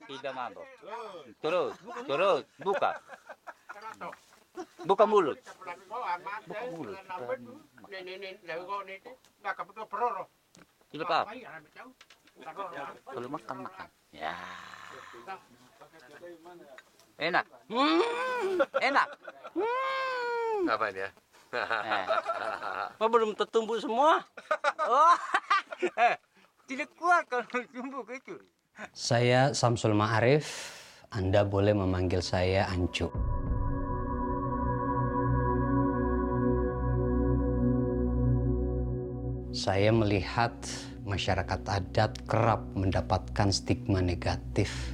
Tidak mabok. Terus, terus, buka. Buka mulut. Buka mulut. Tidak apa. Kalau makan, makan. Ya. Enak. Enak. Apa dia? Oh, belum tertumbuh semua. Oh, tidak kuat kalau tumbuh itu. Saya Samsul Ma'arif, Anda boleh memanggil saya Ancu. Saya melihat masyarakat adat kerap mendapatkan stigma negatif.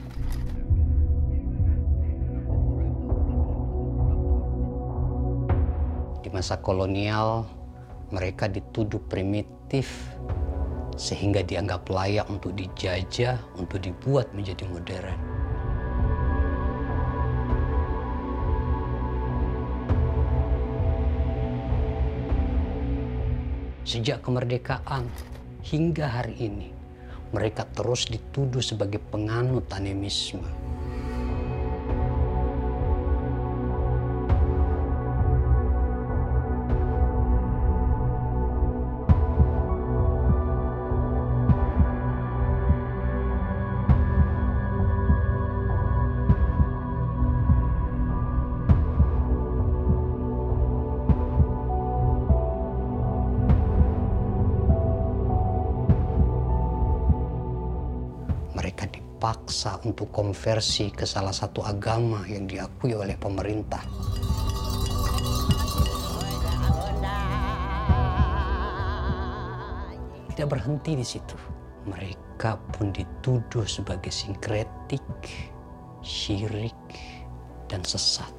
Di masa kolonial, mereka dituduh primitif, sehingga dianggap layak untuk dijajah, untuk dibuat menjadi modern. Sejak kemerdekaan hingga hari ini, mereka terus dituduh sebagai penganut animisme. Mereka dipaksa untuk konversi ke salah satu agama yang diakui oleh pemerintah. Tidak berhenti di situ. Mereka pun dituduh sebagai sinkretik, syirik, dan sesat.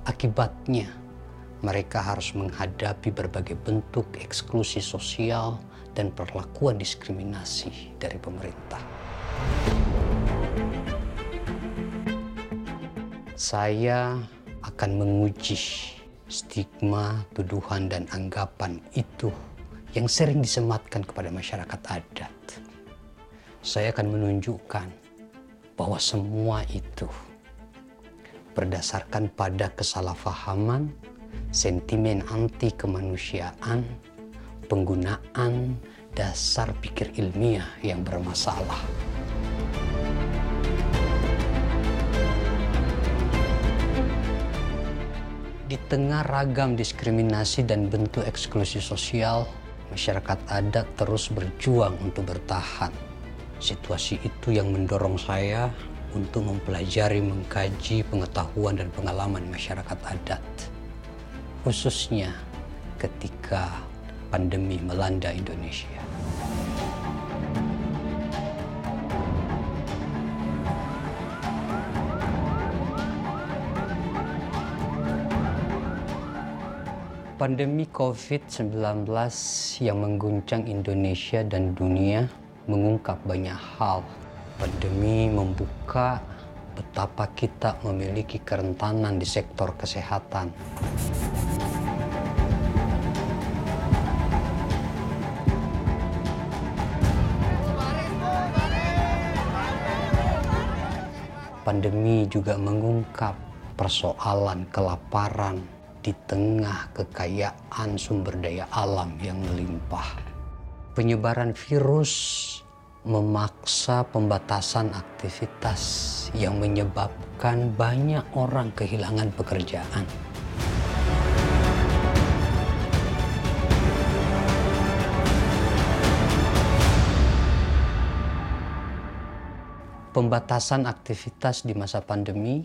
Akibatnya, mereka harus menghadapi berbagai bentuk eksklusi sosial dan perlakuan diskriminasi dari pemerintah. Saya akan menguji stigma, tuduhan, dan anggapan itu yang sering disematkan kepada masyarakat adat. Saya akan menunjukkan bahwa semua itu berdasarkan pada kesalahpahaman, sentimen anti kemanusiaan, penggunaan dasar pikir ilmiah yang bermasalah. Di tengah ragam diskriminasi dan bentuk eksklusi sosial, masyarakat adat terus berjuang untuk bertahan. Situasi itu yang mendorong saya untuk mempelajari, mengkaji pengetahuan dan pengalaman masyarakat adat, khususnya ketika pandemi melanda Indonesia. Pandemi COVID-19 yang mengguncang Indonesia dan dunia mengungkap banyak hal. Pandemi membuka betapa kita memiliki kerentanan di sektor kesehatan. Pandemi juga mengungkap persoalan kelaparan di tengah kekayaan sumber daya alam yang melimpah. Penyebaran virus memaksa pembatasan aktivitas yang menyebabkan banyak orang kehilangan pekerjaan. Pembatasan aktivitas di masa pandemi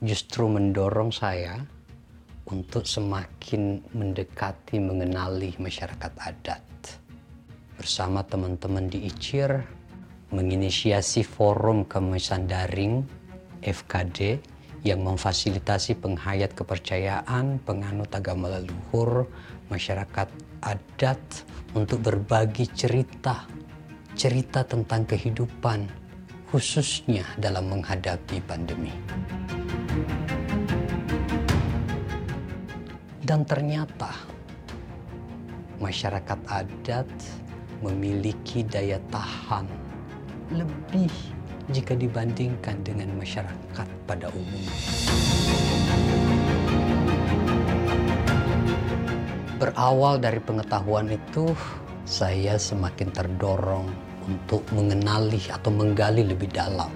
justru mendorong saya untuk semakin mendekati, mengenali masyarakat adat. Bersama teman-teman di ICIR, menginisiasi forum kemisan daring FKD yang memfasilitasi penghayat kepercayaan, penganut agama leluhur, masyarakat adat untuk berbagi cerita tentang kehidupan, khususnya dalam menghadapi pandemi. Dan ternyata masyarakat adat memiliki daya tahan lebih jika dibandingkan dengan masyarakat pada umumnya. Berawal dari pengetahuan itu, saya semakin terdorong untuk mengenali atau menggali lebih dalam.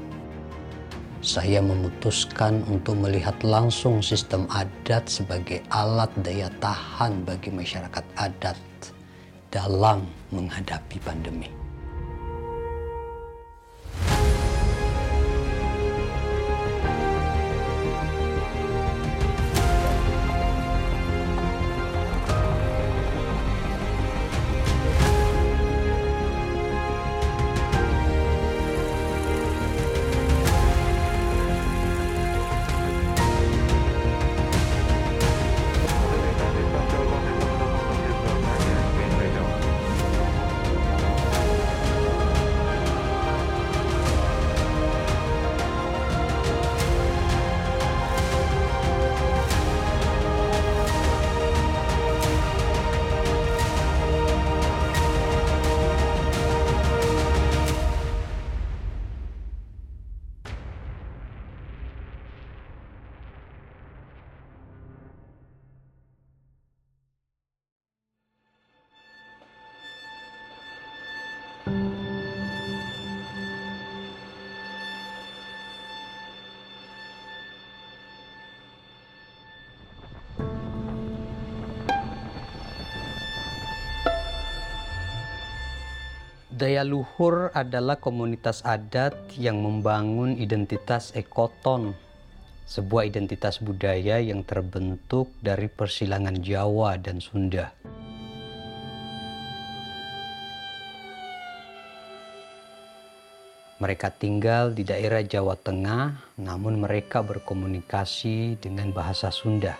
Saya memutuskan untuk melihat langsung sistem adat sebagai alat daya tahan bagi masyarakat adat dalam menghadapi pandemi. Daya luhur adalah komunitas adat yang membangun identitas ekoton, sebuah identitas budaya yang terbentuk dari persilangan Jawa dan Sunda. Mereka tinggal di daerah Jawa Tengah, namun mereka berkomunikasi dengan bahasa Sunda.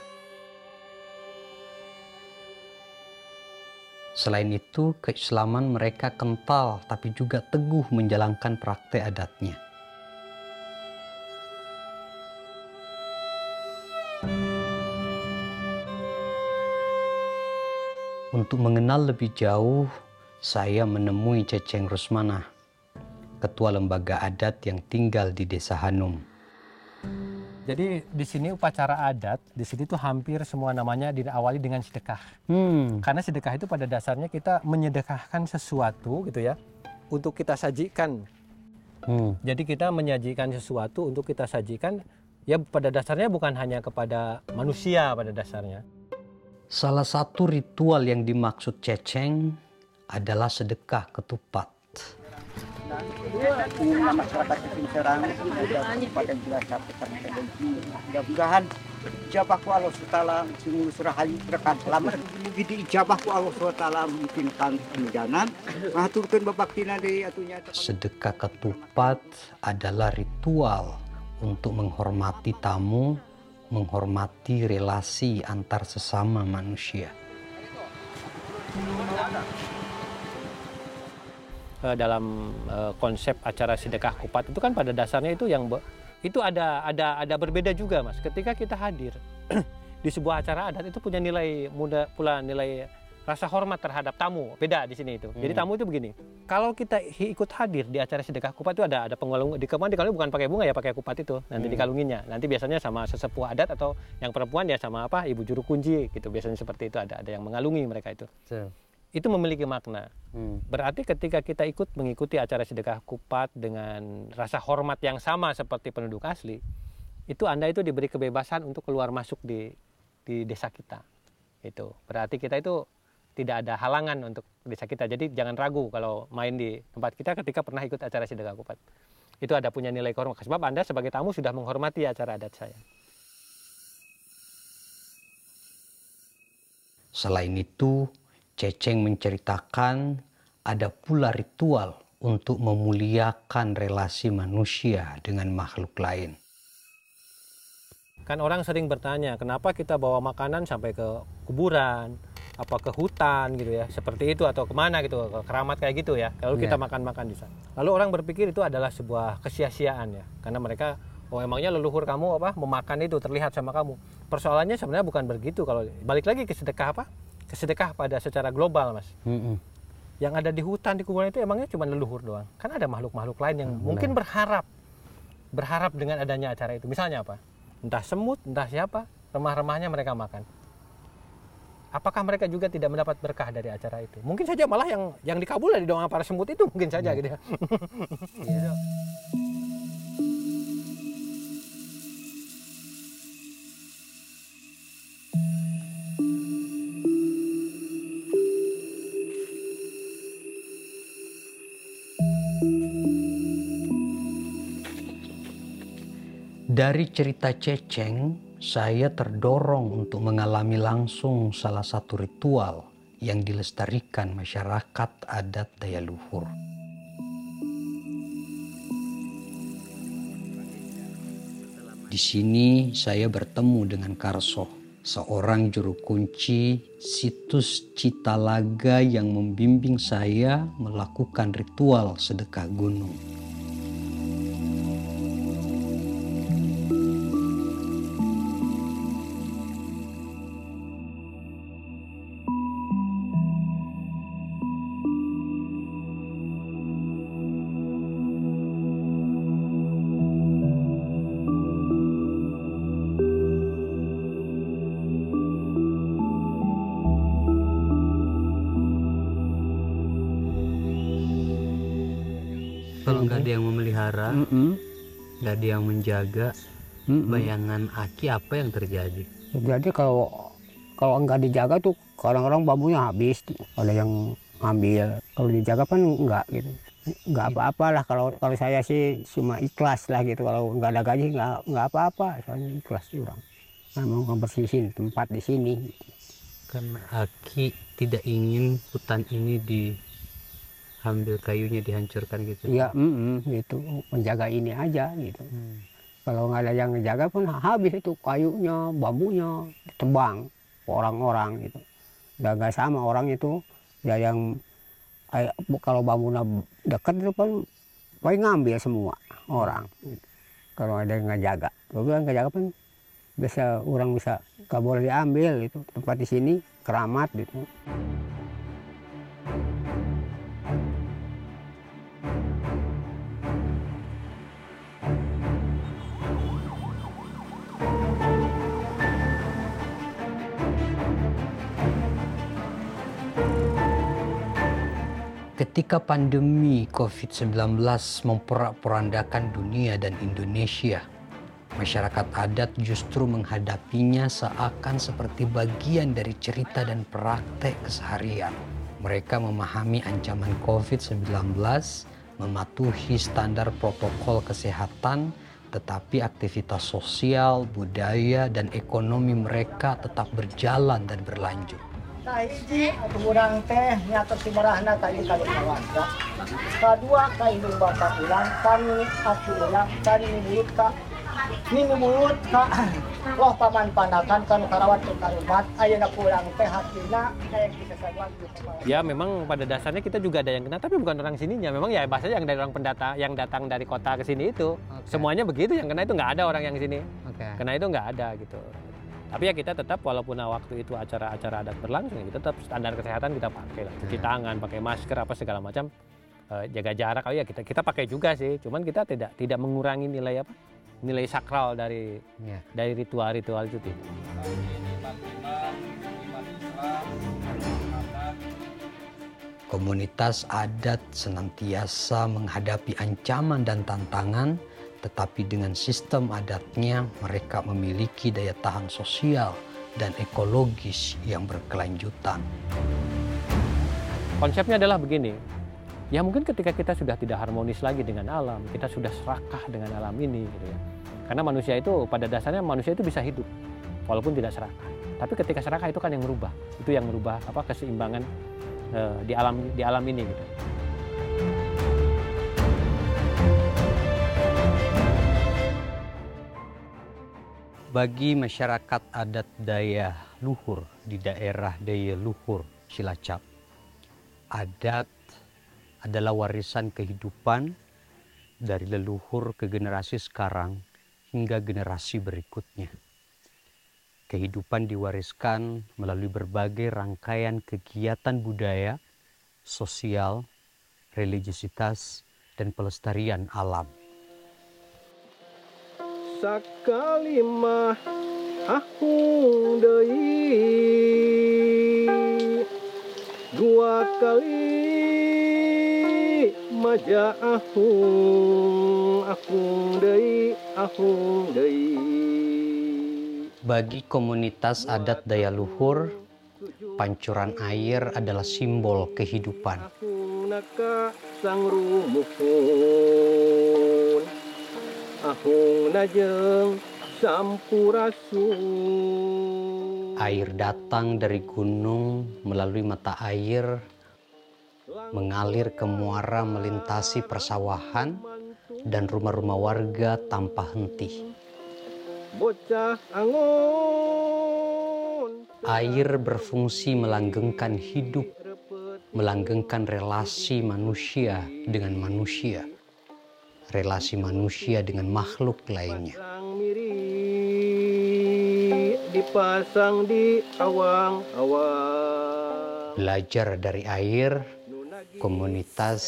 Selain itu, keislaman mereka kental tapi juga teguh menjalankan praktek adatnya. Untuk mengenal lebih jauh, saya menemui Ceceng Rusmanah, ketua lembaga adat yang tinggal di Desa Hanum. Jadi di sini upacara adat, di sini tuh hampir semua namanya diawali dengan sedekah. Karena sedekah itu pada dasarnya kita menyedekahkan sesuatu gitu ya, untuk kita sajikan. Jadi kita menyajikan sesuatu untuk kita sajikan, ya pada dasarnya bukan hanya kepada manusia pada dasarnya. Salah satu ritual yang dimaksud Ceceng adalah sedekah ketupat. Masyarakat Keping Serang pada biasa mudah-mudahan ijabah ku Allah SWT sumul surahayu berkah lama lebih diijabah ku Allah SWT mungkinkan kemudahan mengaturkan babaktina dari atunya. Sedekah ketupat adalah ritual untuk menghormati tamu, menghormati relasi antar sesama manusia. Dalam konsep acara sedekah kupat itu kan pada dasarnya itu yang itu ada berbeda juga, Mas. Ketika kita hadir di sebuah acara adat itu punya nilai pula nilai rasa hormat terhadap tamu. Beda di sini itu. Jadi tamu itu begini. Kalau kita ikut hadir di acara sedekah kupat itu ada pengalung dikalungin bukan pakai bunga ya, pakai kupat itu. Nanti dikalunginnya. Nanti biasanya sama sesepuh adat atau yang perempuan ya sama ibu juru kunci gitu. Biasanya seperti itu ada yang mengalungi mereka itu. Itu memiliki makna. Berarti ketika kita mengikuti acara sedekah kupat dengan rasa hormat yang sama seperti penduduk asli, itu Anda itu diberi kebebasan untuk keluar masuk di desa kita. Itu berarti kita itu tidak ada halangan untuk desa kita. Jadi jangan ragu kalau main di tempat kita ketika pernah ikut acara sedekah kupat. Itu ada punya nilai kehormatan. Sebab Anda sebagai tamu sudah menghormati acara adat saya. Selain itu, Ceceng menceritakan ada pula ritual untuk memuliakan relasi manusia dengan makhluk lain. Kan orang sering bertanya, kenapa kita bawa makanan sampai ke kuburan, apa ke hutan gitu ya, seperti itu atau kemana gitu, ke keramat kayak gitu ya. Lalu kita makan-makan di sana. Lalu orang berpikir itu adalah sebuah kesia-siaan ya, karena mereka, oh emangnya leluhur kamu memakan itu terlihat sama kamu. Persoalannya sebenarnya bukan begitu. Kalau balik lagi ke sedekah Kesedekah pada secara global, Mas. Yang ada di hutan, di kuburan itu emangnya cuma leluhur doang. Kan ada makhluk-makhluk lain yang mungkin berharap berharap dengan adanya acara itu. Misalnya apa? Entah semut, entah siapa, remah-remahnya mereka makan. Apakah mereka juga tidak mendapat berkah dari acara itu? Mungkin saja malah yang dikabul dari doa para semut itu mungkin saja gitu ya. Iya. Dari cerita Ceceng, saya terdorong untuk mengalami langsung salah satu ritual yang dilestarikan masyarakat adat daya luhur. Di sini saya bertemu dengan Karso, seorang juru kunci situs Citalaga yang membimbing saya melakukan ritual sedekah gunung. Kalau nggak ada yang memelihara, nggak ada yang menjaga, bayangan Aki apa yang terjadi? Jadi kalau nggak dijaga tuh kadang-kadang bambunya habis, ada yang ambil. Kalau dijaga kan nggak gitu, nggak apa-apa lah. Kalau saya sih cuma ikhlas lah gitu. Kalau nggak ada gaji nggak apa-apa, soalnya ikhlas orang. Nah, mau ngebersihin tempat di sini. Karena Aki tidak ingin hutan ini diambil kayunya, dihancurkan gitu. Iya, gitu, menjaga ini aja gitu. Kalau nggak ada yang ngejaga pun habis itu kayunya, bambunya ditebang orang-orang gitu. Dan nggak sama orang itu ya yang kalau bambunya dekat itu kan paling ngambil semua orang. Gitu. Kalau ada yang ngejaga, kalau nggak ngejaga pun orang bisa nggak boleh diambil itu tempat di sini keramat gitu. Ketika pandemi COVID-19 memporak-porandakan dunia dan Indonesia, masyarakat adat justru menghadapinya seakan seperti bagian dari cerita dan praktek keseharian. Mereka memahami ancaman COVID-19, mematuhi standar protokol kesehatan, tetapi aktivitas sosial, budaya, dan ekonomi mereka tetap berjalan dan berlanjut. Nah hiji atau urang teh nyata simerahna ka ieu kali keluarga. Kadua ka indung bapak urang, kami aki urang, kami mulut ka loh paman panakan kanu karawat teu karumat ayeuna kurang teh hatina kayak bisa saduan. Ya memang pada dasarnya kita juga ada yang kena, tapi bukan orang sininya. Memang ya bahasanya yang dari orang pendata, yang datang dari kota ke sini itu. Semuanya begitu, yang kena itu nggak ada orang yang sini. Kena itu nggak ada gitu. Tapi ya kita tetap walaupun waktu itu acara-acara adat berlangsung, kita tetap standar kesehatan kita pakai lah. Cuci tangan, pakai masker apa segala macam, jaga jarak. Oh ya kita pakai juga sih. Cuman kita tidak mengurangi nilai apa? Nilai sakral dari ritual-ritual itu. Komunitas adat senantiasa menghadapi ancaman dan tantangan, tetapi dengan sistem adatnya mereka memiliki daya tahan sosial dan ekologis yang berkelanjutan. Konsepnya adalah begini, ya mungkin ketika kita sudah tidak harmonis lagi dengan alam, kita sudah serakah dengan alam ini gitu ya. Karena manusia itu pada dasarnya manusia itu bisa hidup walaupun tidak serakah. Tapi ketika serakah itu kan yang merubah, itu yang merubah apa keseimbangan di alam ini gitu. Bagi masyarakat adat daya luhur di daerah daya luhur Cilacap, adat adalah warisan kehidupan dari leluhur ke generasi sekarang hingga generasi berikutnya. Kehidupan diwariskan melalui berbagai rangkaian kegiatan budaya, sosial, religiositas, dan pelestarian alam. sakalimah ahung deui dua kali maja ahung deui. Bagi komunitas adat Daya Luhur, pancuran air adalah simbol kehidupan. Ahung naka sang rumuhun ahung najeng sampurasun. Air datang dari gunung melalui mata air, mengalir ke muara melintasi persawahan dan rumah-rumah warga tanpa henti. Bocah angon. Air berfungsi melanggengkan hidup, melanggengkan relasi manusia dengan manusia, relasi manusia dengan makhluk lainnya. Dipasang di awang-awang. Belajar dari air, komunitas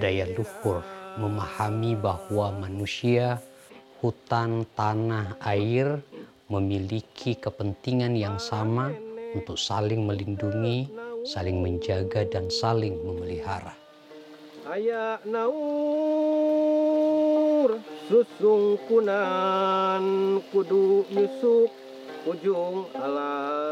Daya Luhur memahami bahwa manusia, hutan, tanah, air memiliki kepentingan yang sama untuk saling melindungi, saling menjaga, dan saling memelihara. Ayak naur susung kunan kudu nyusuk ujung alang.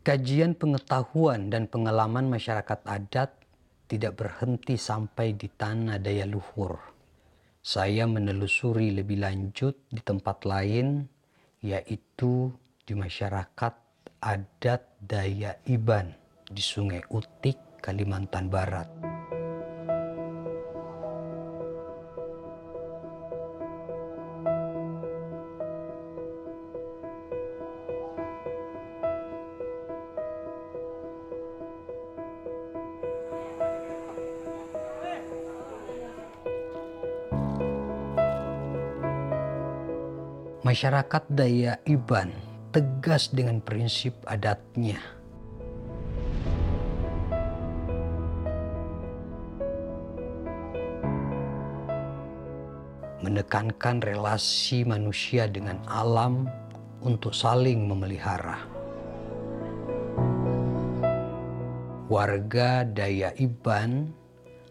Kajian pengetahuan dan pengalaman masyarakat adat tidak berhenti sampai di tanah Daya Luhur. Saya menelusuri lebih lanjut di tempat lain, yaitu di masyarakat adat Daya Iban di Sungai Utik, Kalimantan Barat. Masyarakat Daya Iban tegas dengan prinsip adatnya. Menekankan relasi manusia dengan alam untuk saling memelihara. Warga Daya Iban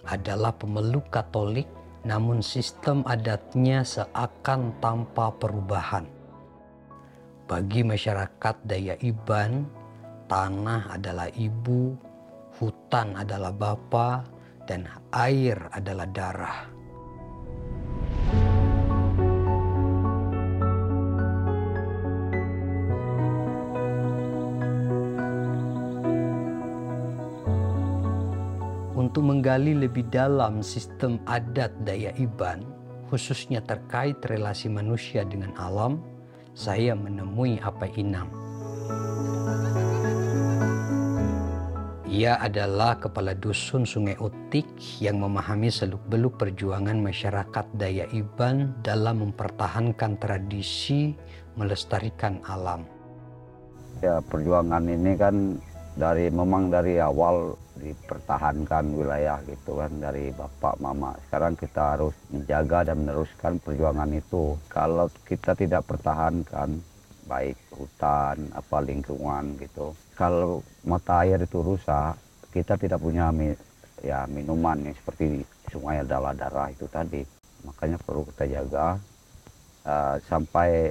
adalah pemeluk Katolik, namun sistem adatnya seakan tanpa perubahan. Bagi masyarakat Daya Iban, tanah adalah ibu, hutan adalah bapa, dan air adalah darah. Untuk menggali lebih dalam sistem adat Daya Iban, khususnya terkait relasi manusia dengan alam, saya menemui Apai Inam. Ia adalah kepala dusun Sungai Utik yang memahami seluk-beluk perjuangan masyarakat Daya Iban dalam mempertahankan tradisi melestarikan alam. Ya, perjuangan ini kan memang dari awal dipertahankan wilayah gitu kan, dari bapak mama. Sekarang kita harus menjaga dan meneruskan perjuangan itu. Kalau kita tidak pertahankan baik hutan apa lingkungan gitu, kalau mata air itu rusak, kita tidak punya minuman yang seperti sungai adalah darah itu tadi. Makanya perlu kita jaga sampai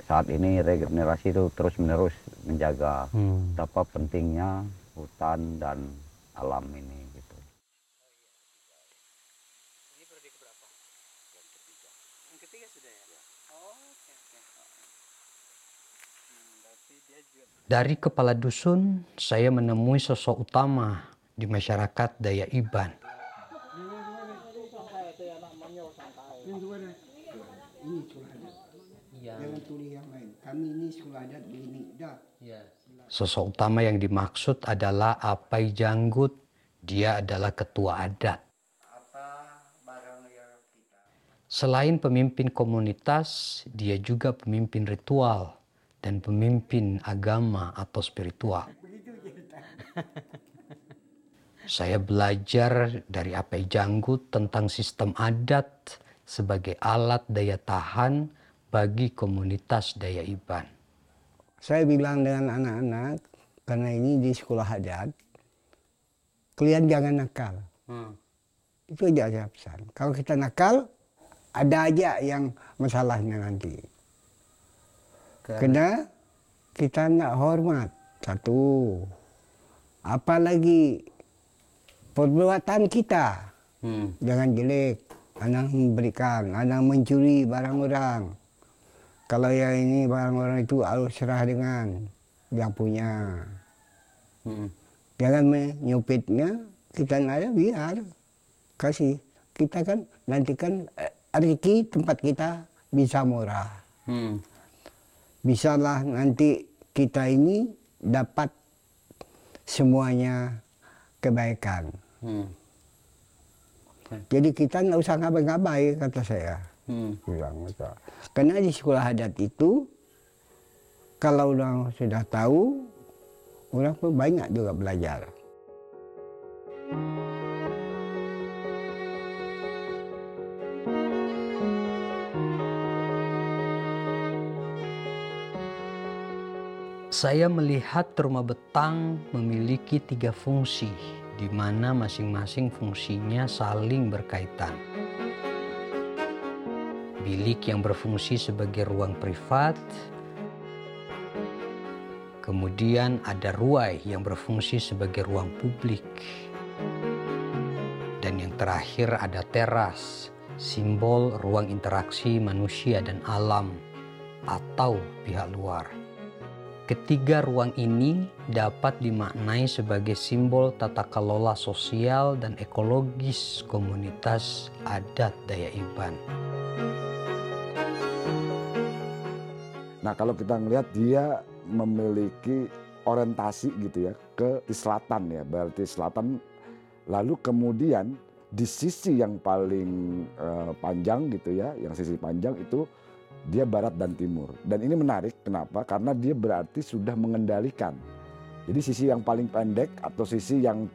saat ini regenerasi itu terus menerus menjaga betapa pentingnya hutan dan alam ini gitu. Ini periode keberapa? Yang ketiga. Yang ketiga sudah ya? Oh, oke. Berarti dia juga... Dari kepala dusun, saya menemui sosok utama di masyarakat Daya Iban. Jangan tulis yang lain. Kami ini sekolah adat begini. Dah. Sosok utama yang dimaksud adalah Apai Janggut. Dia adalah ketua adat. Selain pemimpin komunitas, dia juga pemimpin ritual dan pemimpin agama atau spiritual. Saya belajar dari A.P. Janggut tentang sistem adat sebagai alat daya tahan bagi komunitas Daya Iban. Saya bilang dengan anak-anak, karena ini di sekolah adat, kalian jangan nakal. Itu aja saya pesan. Kalau kita nakal, ada aja yang masalahnya nanti. Karena kita nggak hormat. Satu. Apalagi perbuatan kita. Jangan jelek. Anak memberikan, anak mencuri barang orang. Kalau yang ini barang orang itu harus serah dengan yang punya. Jangan menyupitnya, kita nggak ada biar. Kasih. Kita kan nanti kan rezeki tempat kita bisa murah. Bisalah nanti kita ini dapat semuanya kebaikan. Jadi kita nggak usah ngabai-ngabai, kata saya. Bilang gitu. Karena di sekolah adat itu, kalau orang sudah tahu, orang pun banyak juga belajar. Saya melihat rumah betang memiliki 3 fungsi, di mana masing-masing fungsinya saling berkaitan. Bilik yang berfungsi sebagai ruang privat, kemudian ada ruai yang berfungsi sebagai ruang publik, dan yang terakhir ada teras, simbol ruang interaksi manusia dan alam atau pihak luar. Ketiga ruang ini dapat dimaknai sebagai simbol tata kelola sosial dan ekologis komunitas adat Daya Iban. Nah, kalau kita ngelihat dia memiliki orientasi gitu ya ke selatan ya, berarti selatan. Lalu kemudian di sisi yang paling panjang gitu ya, yang sisi panjang itu dia barat dan timur. Dan ini menarik, kenapa? Karena dia berarti sudah mengendalikan. Jadi sisi yang paling pendek atau sisi yang,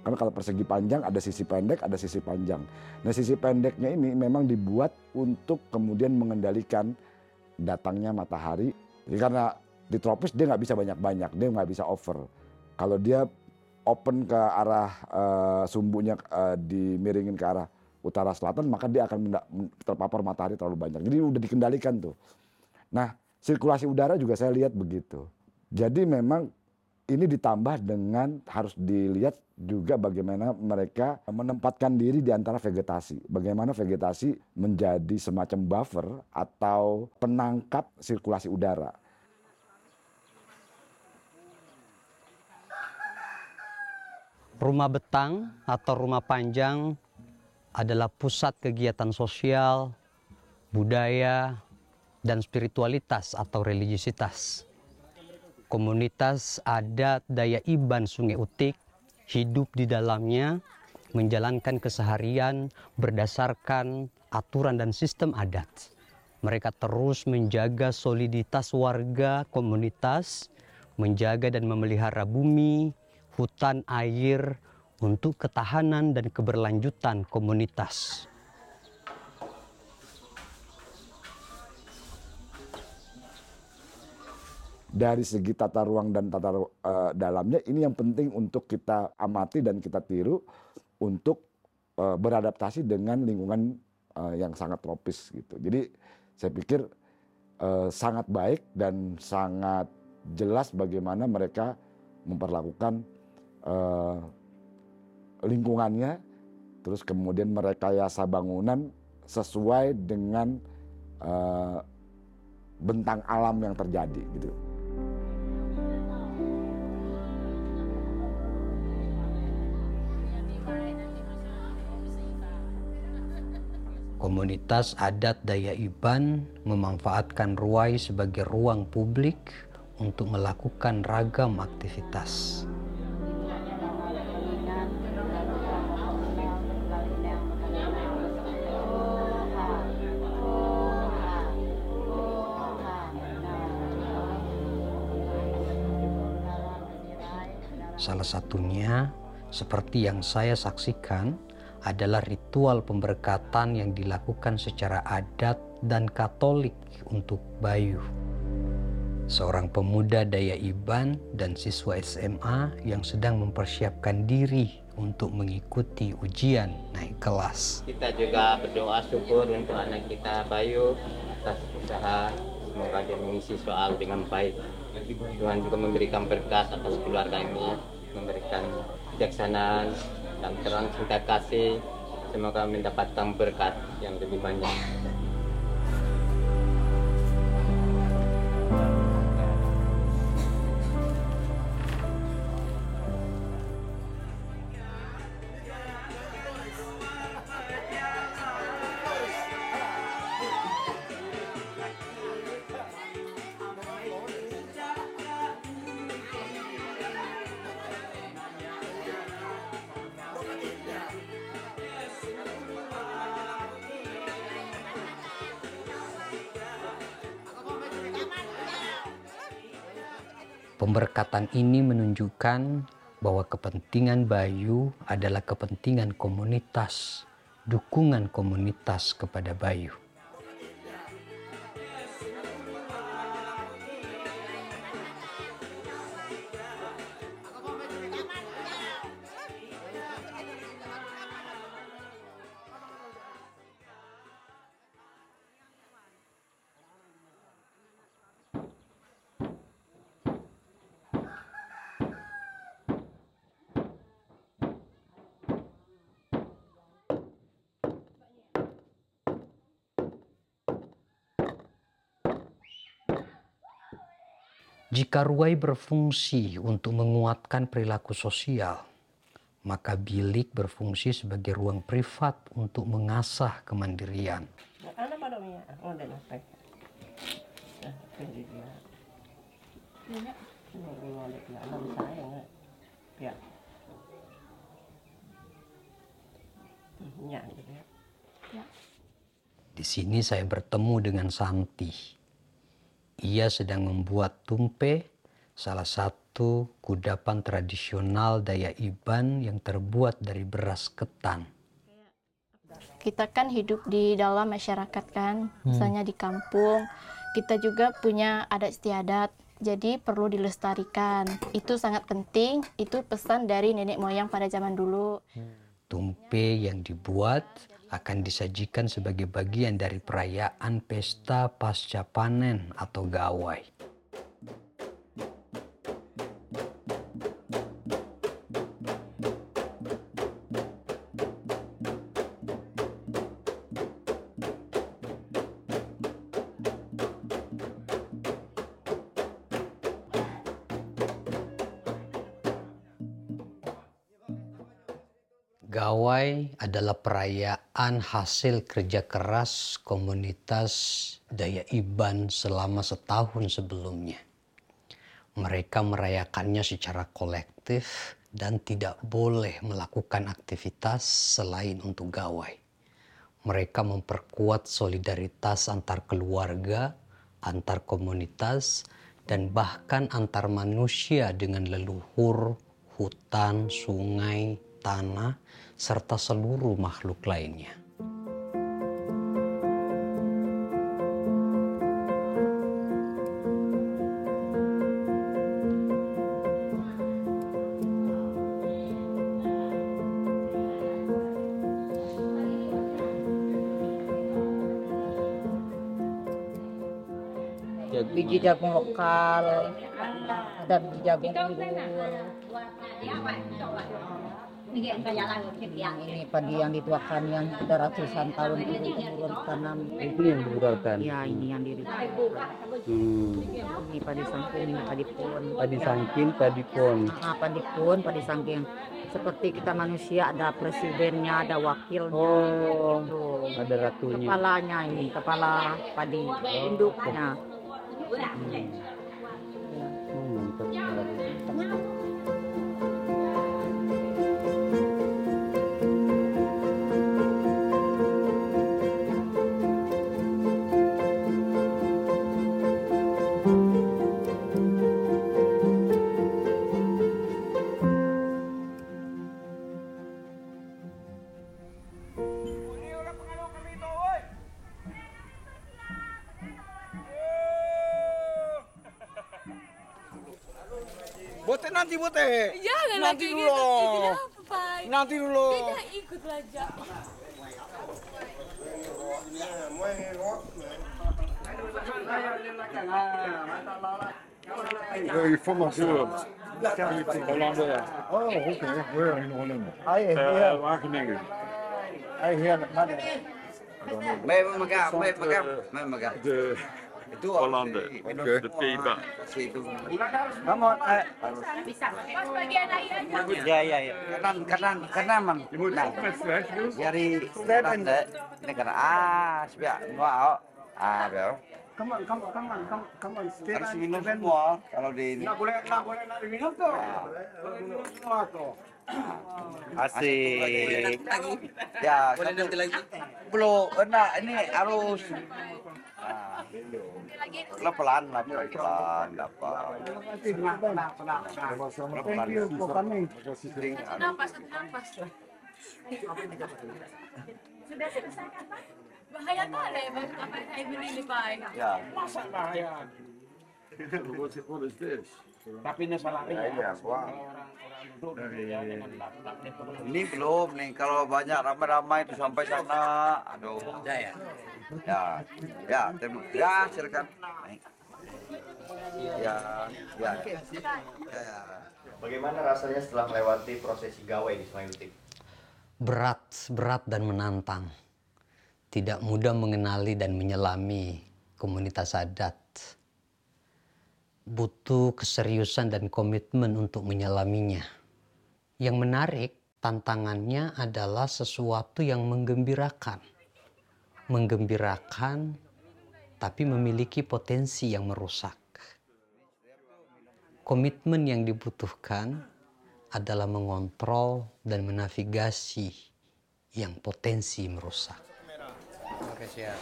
karena kalau persegi panjang ada sisi pendek, ada sisi panjang. Nah, sisi pendeknya ini memang dibuat untuk kemudian mengendalikan datangnya matahari. Jadi karena di tropis dia nggak bisa banyak-banyak, dia nggak bisa over. Kalau dia open ke arah sumbunya dimiringin ke arah utara selatan, maka dia akan terpapar matahari terlalu banyak. Jadi udah dikendalikan tuh. Nah, sirkulasi udara juga saya lihat begitu. Jadi memang ini ditambah dengan harus dilihat juga bagaimana mereka menempatkan diri di antara vegetasi. Bagaimana vegetasi menjadi semacam buffer atau penangkap sirkulasi udara. Rumah betang atau rumah panjang adalah pusat kegiatan sosial, budaya, dan spiritualitas atau religiositas. Komunitas adat Daya Iban Sungai Utik hidup di dalamnya, menjalankan keseharian berdasarkan aturan dan sistem adat. Mereka terus menjaga soliditas warga komunitas, menjaga dan memelihara bumi, hutan, air, untuk ketahanan dan keberlanjutan komunitas. Dari segi tata ruang dan tata dalamnya, ini yang penting untuk kita amati dan kita tiru untuk beradaptasi dengan lingkungan yang sangat tropis gitu. Jadi saya pikir sangat baik dan sangat jelas bagaimana mereka memperlakukan lingkungannya, terus kemudian merekayasa bangunan sesuai dengan bentang alam yang terjadi gitu. Komunitas adat Daya Iban memanfaatkan ruai sebagai ruang publik untuk melakukan ragam aktivitas. Salah satunya Seperti yang saya saksikan adalah ritual pemberkatan yang dilakukan secara adat dan Katolik untuk Bayu. Seorang pemuda Daya Iban dan siswa SMA yang sedang mempersiapkan diri untuk mengikuti ujian naik kelas. Kita juga berdoa syukur untuk anak kita Bayu atas usaha, semoga dia mengisi soal dengan baik. Tuhan juga memberikan berkat atas keluarga ini, memberikan kebijaksanaan dan terang cinta kasih, semoga mendapatkan berkat yang lebih banyak. Pemberkatan ini menunjukkan bahwa kepentingan Bayu adalah kepentingan komunitas, dukungan komunitas kepada Bayu. Jika ruai berfungsi untuk menguatkan perilaku sosial, maka bilik berfungsi sebagai ruang privat untuk mengasah kemandirian. Di sini saya bertemu dengan Santi. Ia sedang membuat tumpe, salah satu kudapan tradisional Daya Iban yang terbuat dari beras ketan. Kita kan hidup di dalam masyarakat kan, misalnya di kampung. Kita juga punya adat istiadat, jadi perlu dilestarikan. Itu sangat penting, itu pesan dari nenek moyang pada zaman dulu. Tumpe yang dibuat akan disajikan sebagai bagian dari perayaan pesta pasca panen atau gawai. Gawai adalah perayaan hasil kerja keras komunitas Daya Iban selama setahun sebelumnya. Mereka merayakannya secara kolektif dan tidak boleh melakukan aktivitas selain untuk gawai. Mereka memperkuat solidaritas antar keluarga, antar komunitas, dan bahkan antar manusia dengan leluhur, hutan, sungai, tanah, serta seluruh makhluk lainnya. Biji jagung lokal dan biji jagung unggul. Ini padi yang dituakan yang sudah ratusan tahun turun tanam. Itu yang dibutuhkan. Ya, ini yang dituakan. Ini padi sangking, ini padi pun. Padi sangkin, padi pon. Padi pun, padi sangking. Seperti kita manusia ada presidennya, ada wakilnya. Oh, Tuh. ada ratunya. Kepalanya ini, kepala padi induknya. Mantap sekali. nanti buat teh. Jangan Nanti kayak dulu. gitu. Kenapa, Pak? Nanti dulu. Kita ikut belajar. Il faut manger. Hollandais. Oh, oké. Oui, in Holland. Wageningen. Memegang. De Itu Hollanden. De Pays-Bas. Kamu Pas bagian air aja. Ya. Kanan, Mang. Je moet Nah, ook met fles doen. dari Holanda. Ini karena sebiak wow. Bel. kamu Harus minum semua kalau di ini. Nggak boleh diminum tuh. Minum semua tuh. Asik. Ya, boleh nanti lagi. Belum, enak ini harus. Nah, pelan, dapat. Thank you for coming. Napas. Sudah selesai kan, Pak? Bahaya kali apa yang saya beli ini, Pak. Ya. Masa bahaya. What is this? Tapi ini salah Iya, ini belum nih, kalau banyak ramai-ramai itu sampai sana. Aduh. Ya, silakan. Ya. Bagaimana rasanya setelah melewati prosesi gawai di Sungai Lutik? Berat dan menantang. Tidak mudah mengenali dan menyelami komunitas adat. Butuh keseriusan dan komitmen untuk menyelaminya. Yang menarik, tantangannya adalah sesuatu yang menggembirakan. Menggembirakan, tapi memiliki potensi yang merusak. Komitmen yang dibutuhkan adalah mengontrol dan menavigasi yang potensi merusak. Oke, siap.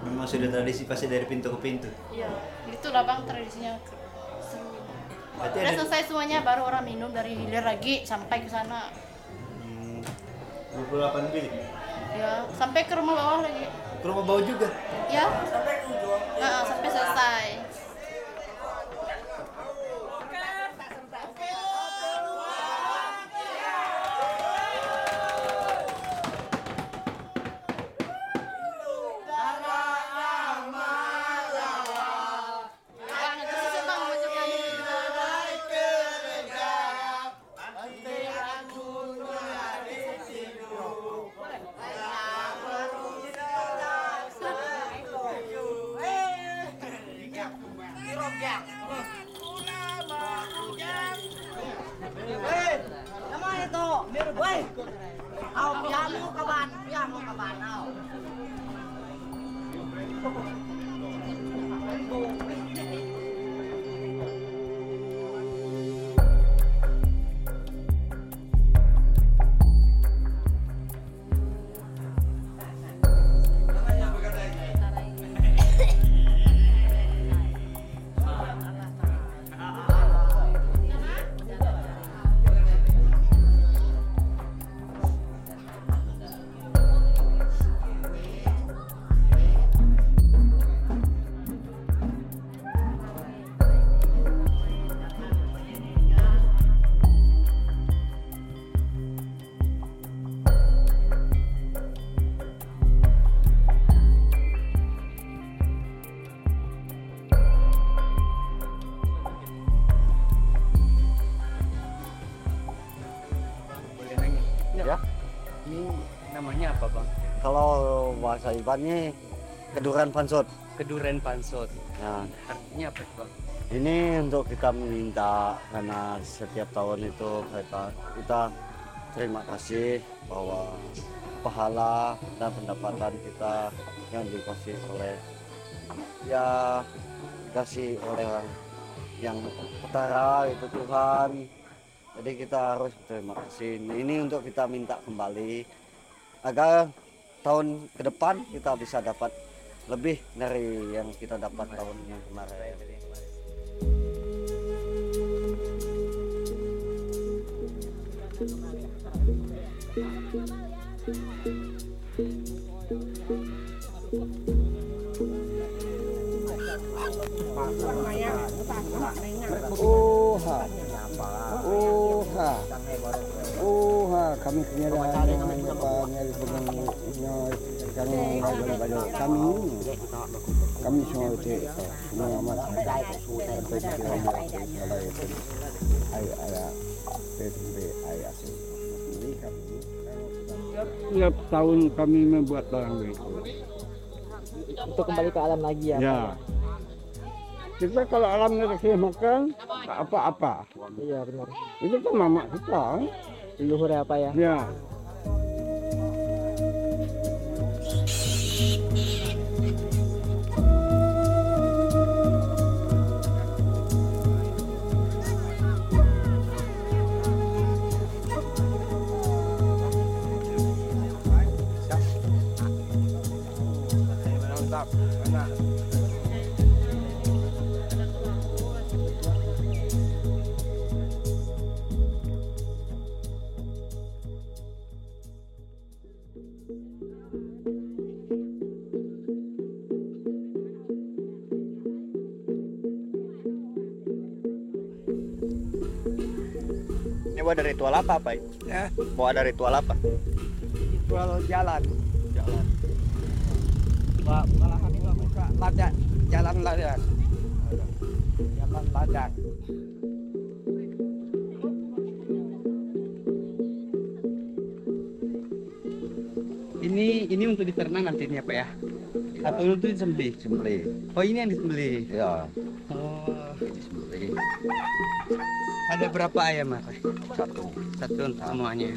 Memang sudah tradisi pasti dari pintu ke pintu. Iya, itulah Bang tradisinya seru. Berarti Udah ada selesai semuanya baru orang minum dari hilir lagi sampai ke sana. 28 bilik. Ya, sampai ke rumah bawah lagi. Ke rumah bawah juga. Ya. Nah, sampai selesai. Ya. Ini namanya apa, Bang? Kalau bahasa Ibannya keduran pansut. Keduren pansut. Nah, Artinya apa, Bang? ini untuk kita meminta karena setiap tahun itu kita terima kasih bahwa pahala dan pendapatan kita yang dikasih oleh dikasih oleh yang utara itu Tuhan. Jadi kita harus berterima kasih. Ini untuk kita minta kembali agar tahun ke depan kita bisa dapat lebih dari yang kita dapat tahun yang kemarin. Kami semua itu Tiap tahun kami membuat barang begitu. Untuk kembali ke alam lagi ya. Ya. Kita kalau alamnya kasih makan, tak apa-apa. Iya benar. Itu kan mama kita. Leluhur ya Pak ya. Ya. Ini mau ada ritual apa, Pak? Ya, Mau ada ritual apa? kalau jalan. Malahan itu buka ladang, jalan ladang. Jalan ladang. Ini untuk diternak nantinya Pak ya? Atau untuk disembelih? Sembelih. Oh ini yang disembelih. Ya, Oh, disembelih. ada berapa ayam Mas? Satu. Satu untuk semuanya.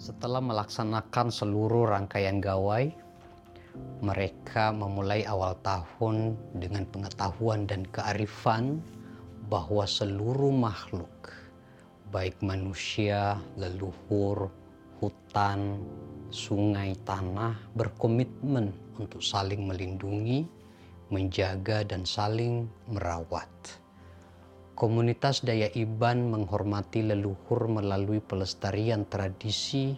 Setelah melaksanakan seluruh rangkaian gawai, mereka memulai awal tahun dengan pengetahuan dan kearifan bahwa seluruh makhluk, baik manusia, leluhur, hutan, sungai, tanah, berkomitmen untuk saling melindungi, menjaga, dan saling merawat. Komunitas Daya Iban menghormati leluhur melalui pelestarian tradisi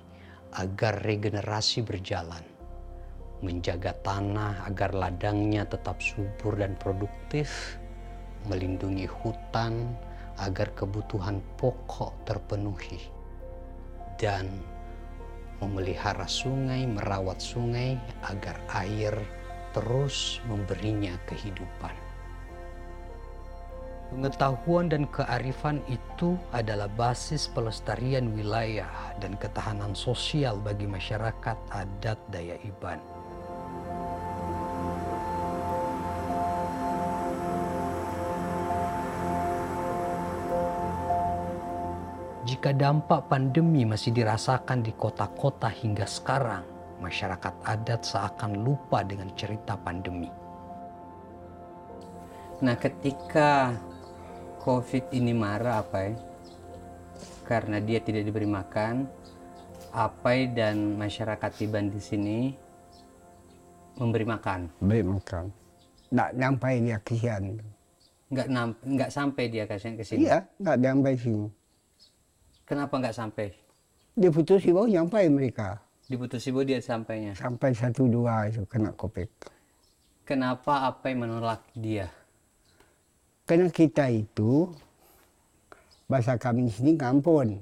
agar regenerasi berjalan, menjaga tanah agar ladangnya tetap subur dan produktif, melindungi hutan agar kebutuhan pokok terpenuhi, dan memelihara sungai, merawat sungai agar air terus memberinya kehidupan. Pengetahuan dan kearifan itu adalah basis pelestarian wilayah dan ketahanan sosial bagi masyarakat adat Daya Iban. Jika dampak pandemi masih dirasakan di kota-kota hingga sekarang, masyarakat adat seakan lupa dengan cerita pandemi. Nah, ketika COVID ini marah Apai, karena dia tidak diberi makan, Apai dan masyarakat Iban di sini memberi makan. Beri makan. nggak nyampai dia kesian. Nggak sampai dia ke sini. Iya, nggak nyampai sini. Kenapa nggak sampai? Di Putus Ibu nyampai mereka. Di Putus Ibu dia sampainya. Sampai 1-2 itu kena Covid. Kenapa apa yang menolak dia? Karena kita itu bahasa kami sini ngampun.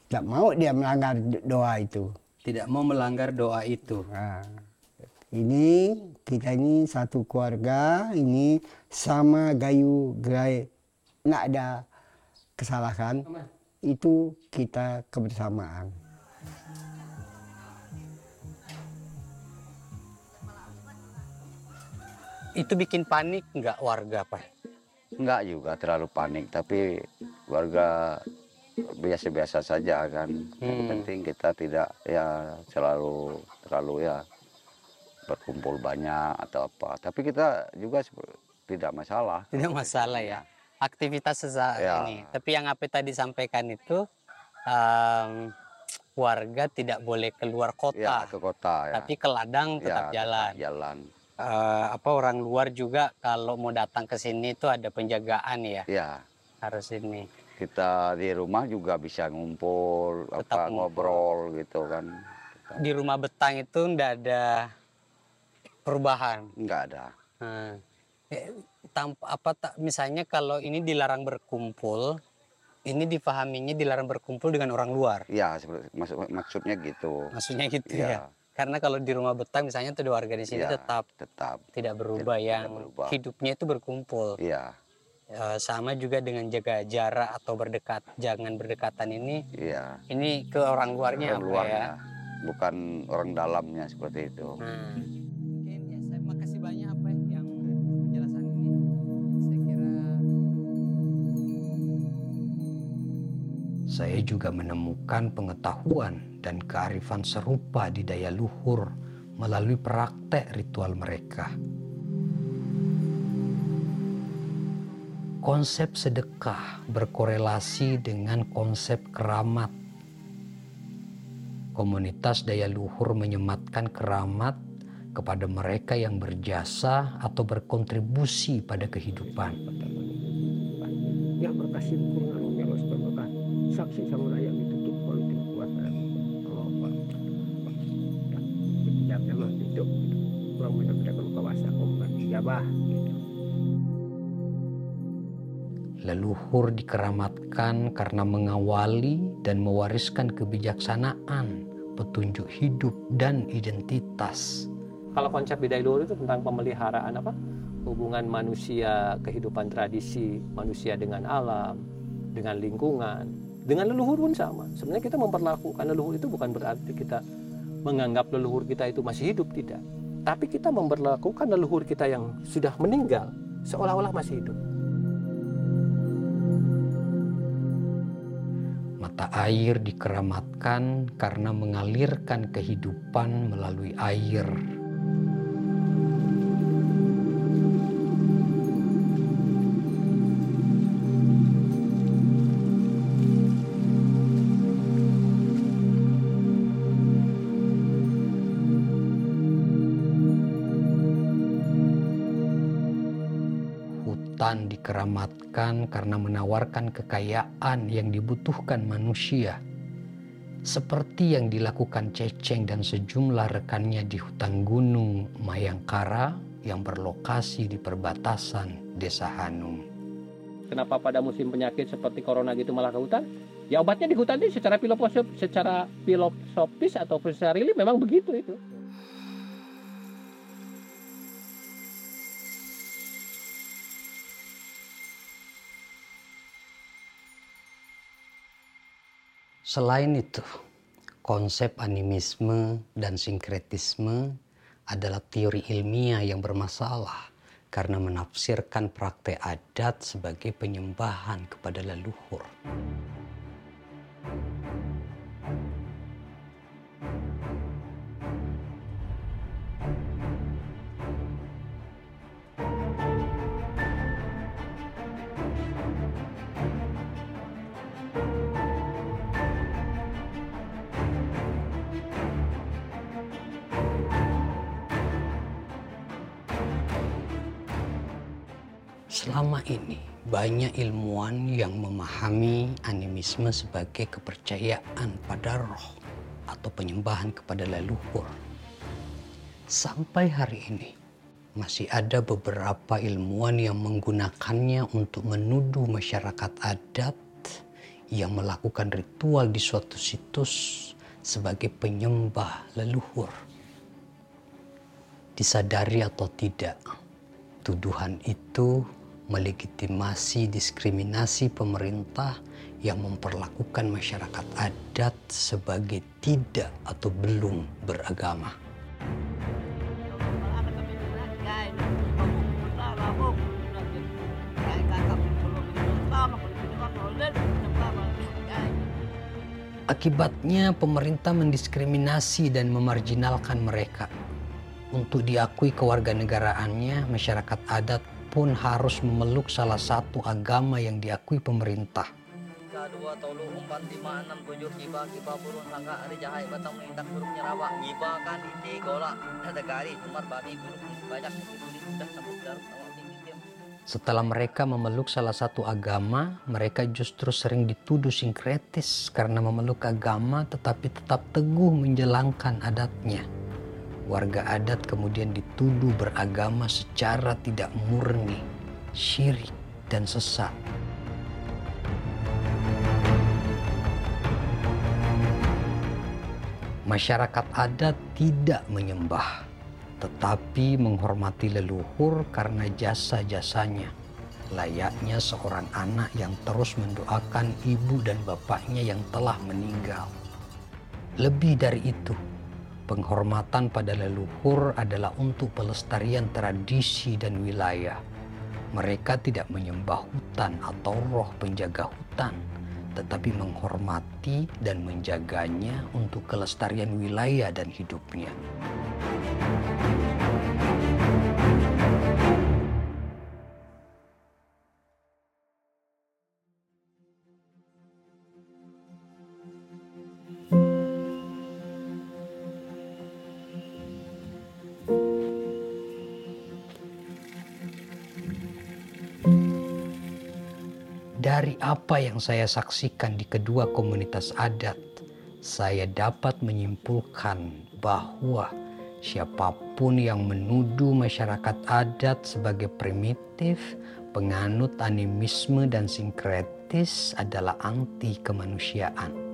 Tidak mau dia melanggar doa itu. Tidak mau melanggar doa itu. Nah, ini kita ini satu keluarga, ini sama gayu gerai, nggak ada kesalahan. Itu kita kebersamaan. Itu bikin panik nggak warga, Pak? Enggak juga terlalu panik, tapi warga biasa-biasa saja kan. Yang penting kita tidak ya terlalu ya berkumpul banyak atau apa. Tapi kita juga tidak masalah. Tidak masalah ya. Aktivitas sesaat ini. Tapi yang apa tadi sampaikan itu warga tidak boleh keluar kota. Ya, ke kota ya. Tapi ke ladang tetap jalan. Tetap jalan. Orang luar juga kalau mau datang ke sini itu ada penjagaan ya. Ya. Harus ini. Kita di rumah juga bisa ngumpul, ngobrol gitu kan. Di rumah betang itu enggak ada perubahan. Enggak ada. Misalnya kalau ini dilarang berkumpul, ini dipahaminya dilarang berkumpul dengan orang luar. Ya, maksudnya gitu. Maksudnya gitu ya. Karena kalau di rumah betang misalnya tuh warga di sini ya, tetap tidak berubah, yang hidupnya itu berkumpul. Iya. Sama juga dengan jaga jarak atau jangan berdekatan ini. Iya. Ini ke orang luarnya orang luarnya, ya? Bukan orang dalamnya seperti itu. Mungkin ya, saya makasih banyak apa yang penjelasan ini. Saya kira saya juga menemukan pengetahuan dan kearifan serupa di daya luhur melalui praktek ritual mereka. Konsep sedekah berkorelasi dengan konsep keramat. Komunitas daya luhur menyematkan keramat kepada mereka yang berjasa atau berkontribusi pada kehidupan. Ya berkasih kurang Allah sebagai saksi sama rakyat ditutup politik kuasa Allah Pak. Ya memang hidup kurang benar-benar kawasan omongan ijabah. Leluhur dikeramatkan karena mengawali dan mewariskan kebijaksanaan, petunjuk hidup dan identitas. Kalau konsep di daya luhur itu tentang pemeliharaan hubungan manusia, kehidupan tradisi manusia dengan alam, dengan lingkungan, dengan leluhur pun sama. Sebenarnya kita memperlakukan leluhur itu bukan berarti kita menganggap leluhur kita itu masih hidup, tidak. Tapi kita memperlakukan leluhur kita yang sudah meninggal seolah-olah masih hidup. Mata air dikeramatkan karena mengalirkan kehidupan melalui air. Hutan dikeramatkan karena menawarkan kekayaan yang dibutuhkan manusia, seperti yang dilakukan Ceceng dan sejumlah rekannya di hutan gunung Mayangkara yang berlokasi di perbatasan Desa Hanung. Kenapa pada musim penyakit seperti corona gitu malah ke hutan? Ya obatnya di hutan ini secara filosofis atau secara real memang begitu itu. Selain itu, konsep animisme dan sinkretisme adalah teori ilmiah yang bermasalah karena menafsirkan praktek adat sebagai penyembahan kepada leluhur. Selama ini banyak ilmuwan yang memahami animisme sebagai kepercayaan pada roh atau penyembahan kepada leluhur. Sampai hari ini masih ada beberapa ilmuwan yang menggunakannya untuk menuduh masyarakat adat yang melakukan ritual di suatu situs sebagai penyembah leluhur. Disadari atau tidak, tuduhan itu melegitimasi diskriminasi pemerintah yang memperlakukan masyarakat adat sebagai tidak atau belum beragama. Akibatnya pemerintah mendiskriminasi dan memarginalkan mereka. Untuk diakui kewarganegaraannya, masyarakat adat pun harus memeluk salah satu agama yang diakui pemerintah. 2, 3, 4, 5, 6, 7, kiba burung sangka hari jahai batang mengintak burung nyerawa ngiba kan ini golak ada gari cumar babi burung banyak sudah sambut garuk awak tinggi. Setelah mereka memeluk salah satu agama, mereka justru sering dituduh sinkretis karena memeluk agama tetapi tetap teguh menjalankan adatnya. Warga adat kemudian dituduh beragama secara tidak murni, syirik dan sesat. Masyarakat adat tidak menyembah, tetapi menghormati leluhur karena jasa-jasanya, layaknya seorang anak yang terus mendoakan ibu dan bapaknya yang telah meninggal. Lebih dari itu, penghormatan pada leluhur adalah untuk pelestarian tradisi dan wilayah. Mereka tidak menyembah hutan atau roh penjaga hutan, tetapi menghormati dan menjaganya untuk kelestarian wilayah dan hidupnya. Dari apa yang saya saksikan di kedua komunitas adat, saya dapat menyimpulkan bahwa siapapun yang menuduh masyarakat adat sebagai primitif, penganut animisme dan sinkretis adalah anti kemanusiaan.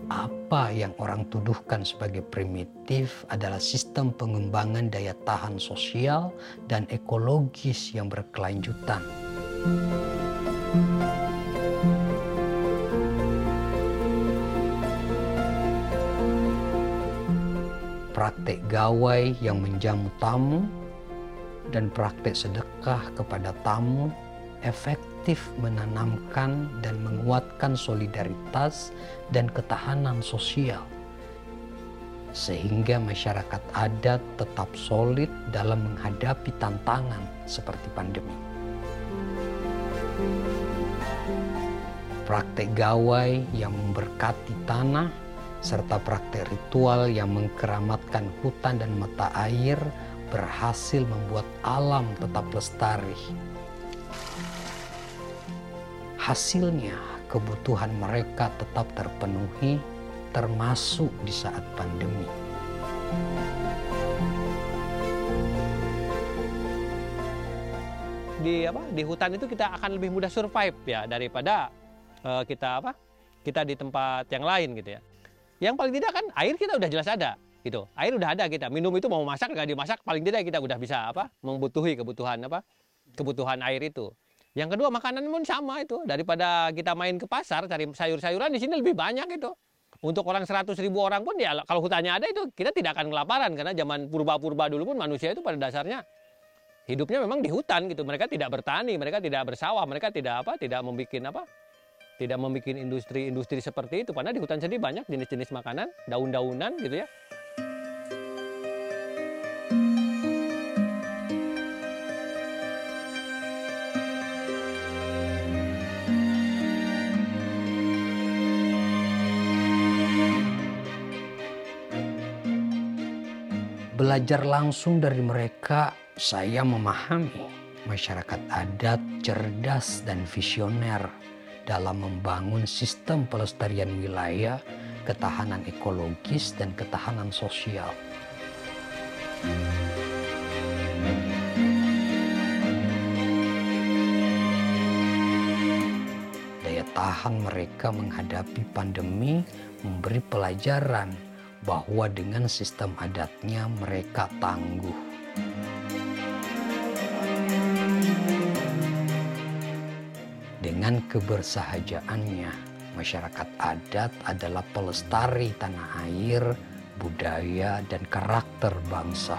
Apa yang orang tuduhkan sebagai primitif adalah sistem pengembangan daya tahan sosial dan ekologis yang berkelanjutan. Praktek gawai yang menjamu tamu dan praktek sedekah kepada tamu efektif menanamkan dan menguatkan solidaritas dan ketahanan sosial, sehingga masyarakat adat tetap solid dalam menghadapi tantangan seperti pandemi. Praktek gawai yang memberkati tanah serta praktek ritual yang mengkeramatkan hutan dan mata air berhasil membuat alam tetap lestari. Hasilnya, kebutuhan mereka tetap terpenuhi, termasuk di saat pandemi. Di hutan itu kita akan lebih mudah survive ya daripada kita di tempat yang lain gitu ya. Yang paling tidak kan air kita udah jelas ada gitu. Air udah ada kita. Minum itu mau masak nggak dimasak paling tidak kita udah bisa membutuhi kebutuhan air itu. Yang kedua makanan pun sama itu. Daripada kita main ke pasar cari sayur-sayuran di sini lebih banyak itu. Untuk orang 100.000 orang pun ya kalau hutannya ada itu kita tidak akan kelaparan karena zaman purba-purba dulu pun manusia itu pada dasarnya hidupnya memang di hutan gitu. Mereka tidak bertani, mereka tidak bersawah, mereka tidak membuat industri-industri seperti itu. Karena di hutan sendiri banyak jenis-jenis makanan, daun-daunan gitu ya. Belajar langsung dari mereka, saya memahami masyarakat adat cerdas dan visioner dalam membangun sistem pelestarian wilayah, ketahanan ekologis, dan ketahanan sosial. Daya tahan mereka menghadapi pandemi memberi pelajaran bahwa dengan sistem adatnya mereka tangguh. Dengan kebersahajaannya, masyarakat adat adalah pelestari tanah air, budaya, dan karakter bangsa.